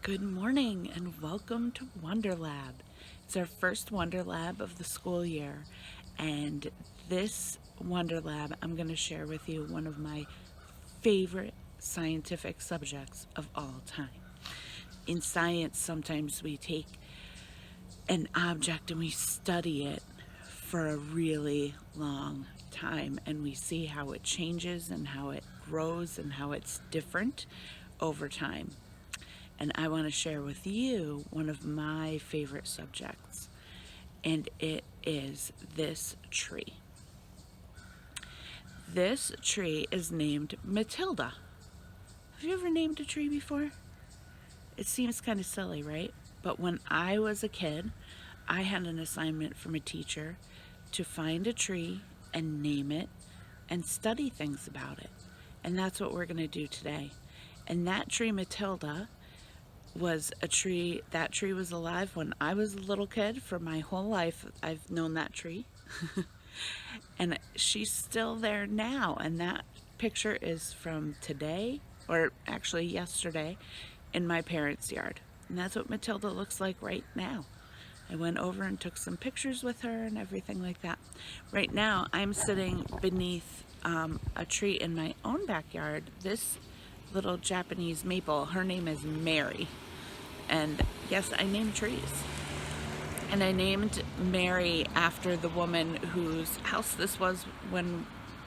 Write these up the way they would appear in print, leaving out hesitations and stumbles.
Good morning and welcome to Wonderlab. It's our first Wonderlab of the school year, and this Wonderlab I'm going to share with you one of my favorite scientific subjects of all time. In science, sometimes we take an object and we study it for a really long time, and we see how it changes and how it grows and how it's different over time. And I want to share with you one of my favorite subjects, and it is this tree. This tree is named Matilda. Have you ever named a tree before? It seems kind of silly, right? But when I was a kid, I had an assignment from a teacher to find a tree and name it and study things about it. And that's what we're going to do today. And that tree, Matilda, was a tree. That tree was alive when I was a little kid. For my whole life I've known that tree. And she's still there now, and that picture is from today, or actually yesterday, in my parents' yard. And that's what Matilda looks like right now. I went over and took some pictures with her and everything like that. Right now I'm sitting beneath a tree in my own backyard. This little Japanese maple, her name is Mary. And yes, I named trees. And I named Mary after the woman whose house this was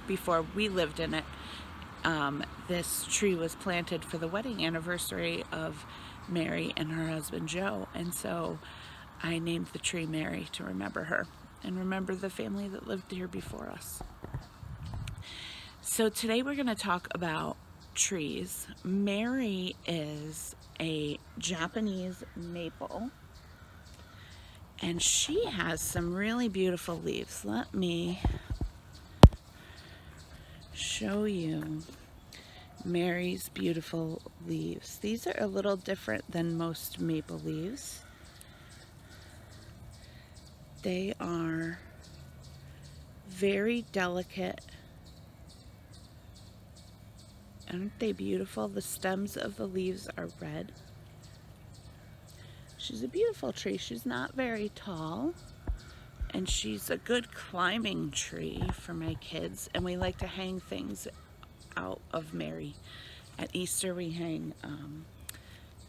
before we lived in it. This tree was planted for the wedding anniversary of Mary and her husband Joe. And so I named the tree Mary to remember her and remember the family that lived here before us. So today we're going to talk about trees. Mary is a Japanese maple, and she has some really beautiful leaves. Let me show you Mary's beautiful leaves. These are a little different than most maple leaves. They are very delicate. Aren't they beautiful? The stems of the leaves are red. She's a beautiful tree. She's not very tall, and she's a good climbing tree for my kids, and we like to hang things out of Mary. At Easter we hang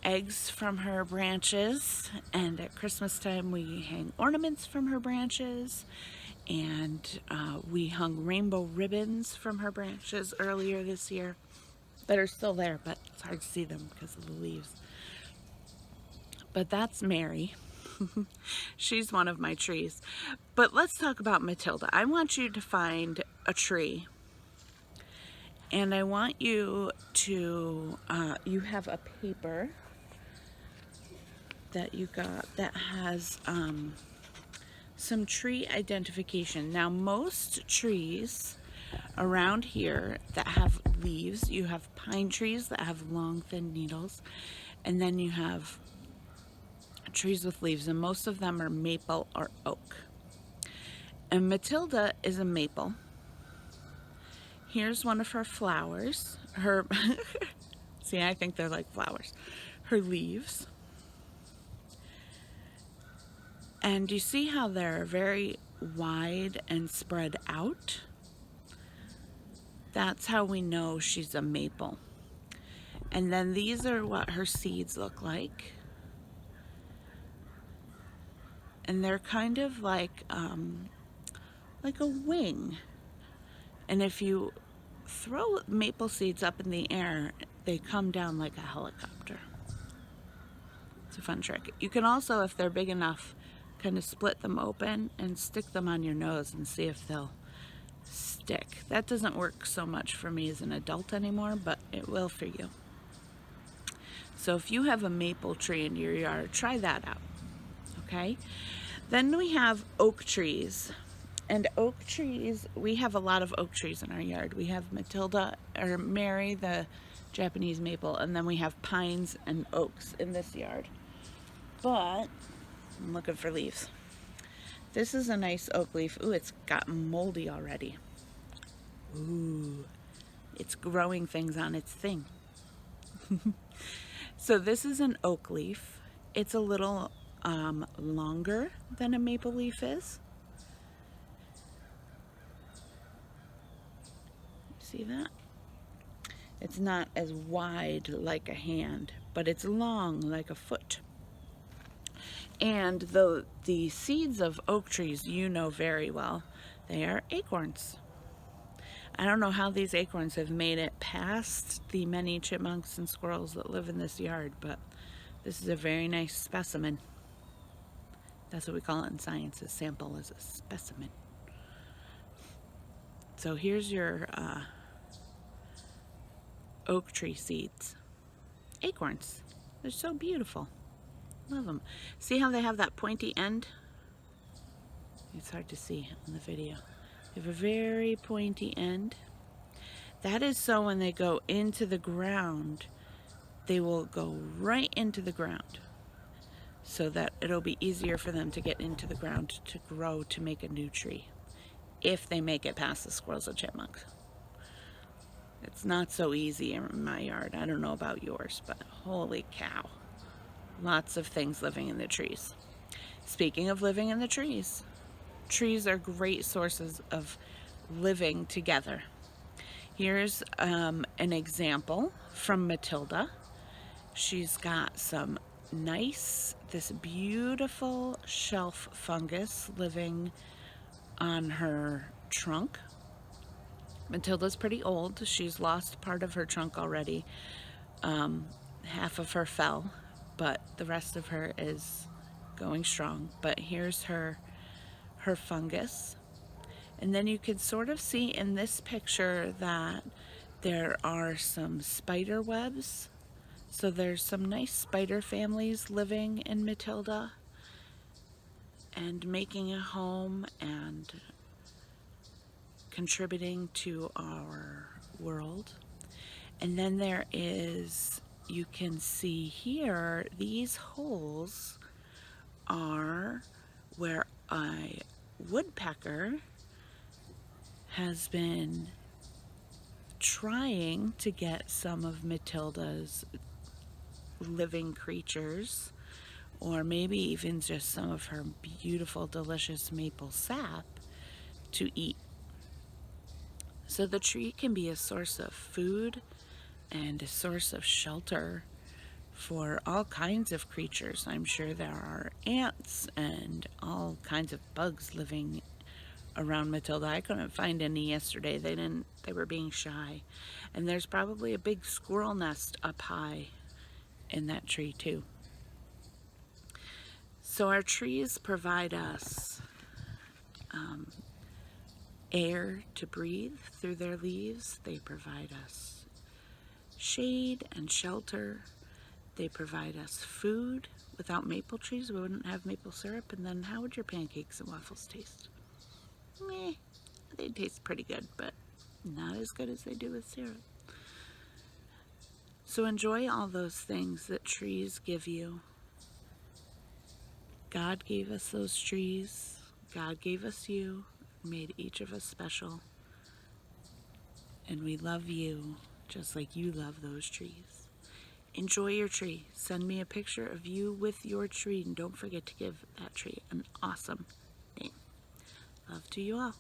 eggs from her branches, and at Christmas time we hang ornaments from her branches, and we hung rainbow ribbons from her branches earlier this year that are still there, but it's hard to see them because of the leaves. But that's Mary. She's one of my trees. But let's talk about Matilda. I want you to find a tree, and I want you to, you have a paper that you got that has some tree identification. Now, most trees around here that have leaves, you have pine trees that have long, thin needles, and then you have trees with leaves, and most of them are maple or oak. And Matilda is a maple. Here's one of her flowers. Her see, I think they're like flowers. Her leaves. And you see how they're very wide and spread out? That's how we know she's a maple. And then these are what her seeds look like. And they're kind of like a wing. And if you throw maple seeds up in the air, they come down like a helicopter. It's a fun trick. You can also, if they're big enough, kind of split them open and stick them on your nose and see if they'll stick. That doesn't work so much for me as an adult anymore, but it will for you. So if you have a maple tree in your yard, try that out. Okay? Then we have oak trees. And oak trees, we have a lot of oak trees in our yard. We have Matilda, or Mary, the Japanese maple, and then we have pines and oaks in this yard. But I'm looking for leaves. This is a nice oak leaf. Ooh, it's gotten moldy already. Ooh, it's growing things on its thing. So this is an oak leaf. It's a little longer than a maple leaf is. See that? It's not as wide like a hand, but it's long like a foot. And the seeds of oak trees, you know very well, they are acorns. I don't know how these acorns have made it past the many chipmunks and squirrels that live in this yard, but this is a very nice specimen. That's what we call it in science. A sample is a specimen. So here's your oak tree seeds. Acorns. They're so beautiful. Love them. See how they have that pointy end? It's hard to see in the video. They have a very pointy end. That is so when they go into the ground, they will go right into the ground so that it'll be easier for them to get into the ground to grow to make a new tree, if they make it past the squirrels and chipmunks. It's not so easy in my yard. I don't know about yours, but holy cow. Lots of things living in the trees. Speaking of living in the trees, trees are great sources of living together. Here's an example from Matilda. She's got some this beautiful shelf fungus living on her trunk. Matilda's pretty old. She's lost part of her trunk already. Half of her fell, but the rest of her is going strong. But here's her fungus. And then you can sort of see in this picture that there are some spider webs. So there's some nice spider families living in Matilda and making a home and contributing to our world. And then there is, you can see here, these holes are where a woodpecker has been trying to get some of Matilda's living creatures, or maybe even just some of her beautiful, delicious maple sap to eat. So the tree can be a source of food and a source of shelter for all kinds of creatures. I'm sure there are ants and all kinds of bugs living around Matilda. I couldn't find any yesterday. They were being shy. And there's probably a big squirrel nest up high in that tree too. So our trees provide us air to breathe through their leaves. They provide us shade and shelter. They provide us food. Without maple trees, we wouldn't have maple syrup, and then how would your pancakes and waffles taste? Meh, they taste pretty good, but not as good as they do with syrup. So enjoy all those things that trees give you. God gave us those trees. God gave us you, made each of us special. And we love you just like you love those trees. Enjoy your tree. Send me a picture of you with your tree, and don't forget to give that tree an awesome name. Love to you all.